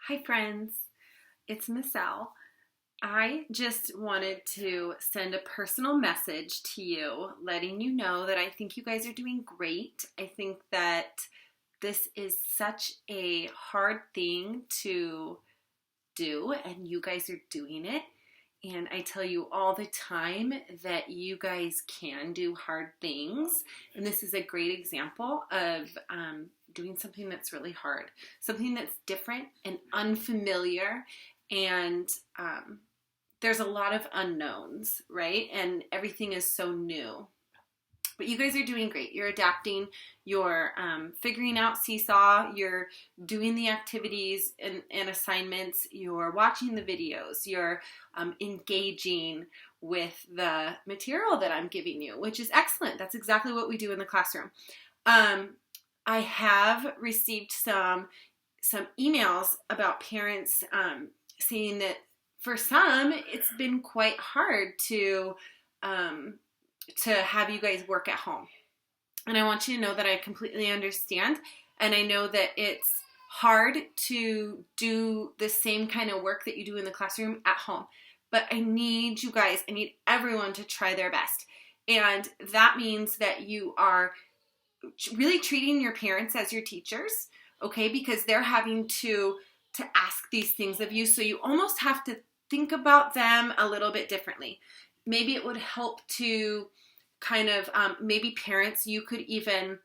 Hi friends, it's Miss L. I just wanted to send a personal message to you, letting you know that I think you guys are doing great. I think that this is such a hard thing to do, and you guys are doing it. And I tell you all the time that you guys can do hard things. And this is a great example of doing something that's really hard, something that's different and unfamiliar. And there's a lot of unknowns, right? And everything is so new. But you guys are doing great. You're adapting, you're figuring out Seesaw, you're doing the activities and assignments, you're watching the videos, you're engaging with the material that I'm giving you, which is excellent. That's exactly what we do in the classroom. I have received some emails about parents saying that for some, it's been quite hard to have you guys work at home. And I want you to know that I completely understand. And I know that it's hard to do the same kind of work that you do in the classroom at home. But I need you guys, I need everyone to try their best. And that means that you are really treating your parents as your teachers, okay? Because they're having to ask these things of you. So you almost have to think about them a little bit differently. Maybe it would help to kind of, maybe parents, you could even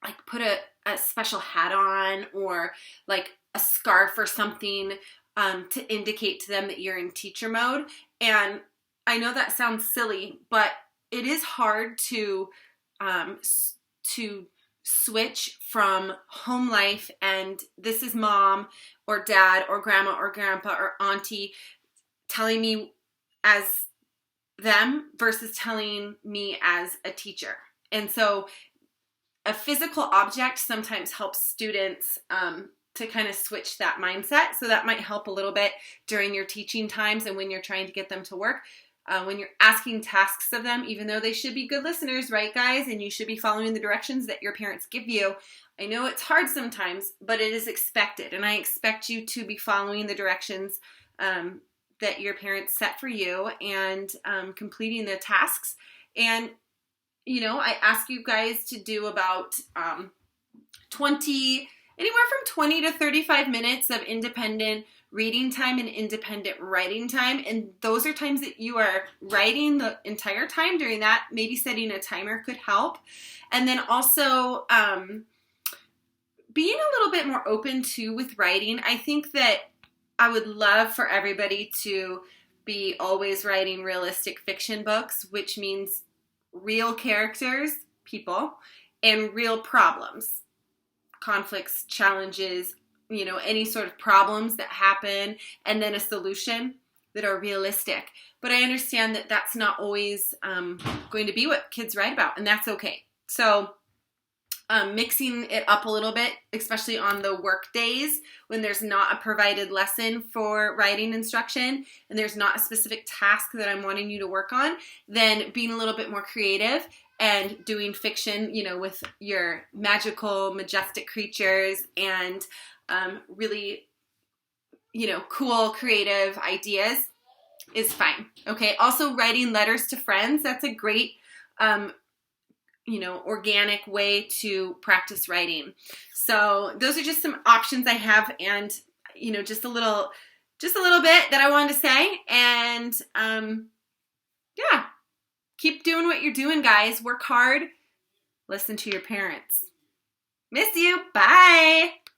like put a special hat on or like a scarf or something to indicate to them that you're in teacher mode. And I know that sounds silly, but it is hard to switch from home life and this is mom or dad or grandma or grandpa or auntie telling me as them versus telling me as a teacher. And so a physical object sometimes helps students to kind of switch that mindset. So that might help a little bit during your teaching times and when you're trying to get them to work. When you're asking tasks of them, even though they should be good listeners, right guys? And you should be following the directions that your parents give you. I know it's hard sometimes, but it is expected. And I expect you to be following the directions that your parents set for you and completing the tasks. And, you know, I ask you guys to do about anywhere from 20 to 35 minutes of independent reading time and independent writing time. And those are times that you are writing the entire time. During that, maybe setting a timer could help. And then also being a little bit more open too with writing. I think that I would love for everybody to be always writing realistic fiction books, which means real characters, people, and real problems, conflicts, challenges, you know, any sort of problems that happen, and then a solution that are realistic. But I understand that that's not always going to be what kids write about, and that's okay. So mixing it up a little bit, especially on the work days when there's not a provided lesson for writing instruction and there's not a specific task that I'm wanting you to work on, then being a little bit more creative and doing fiction, you know, with your magical, majestic creatures and really, you know, cool, creative ideas is fine. Okay. Also writing letters to friends. That's a great, you know, organic way to practice writing. So those are just some options I have, and you know, just a little bit that I wanted to say. And yeah, keep doing what you're doing, guys. Work hard. Listen to your parents. Miss you. Bye.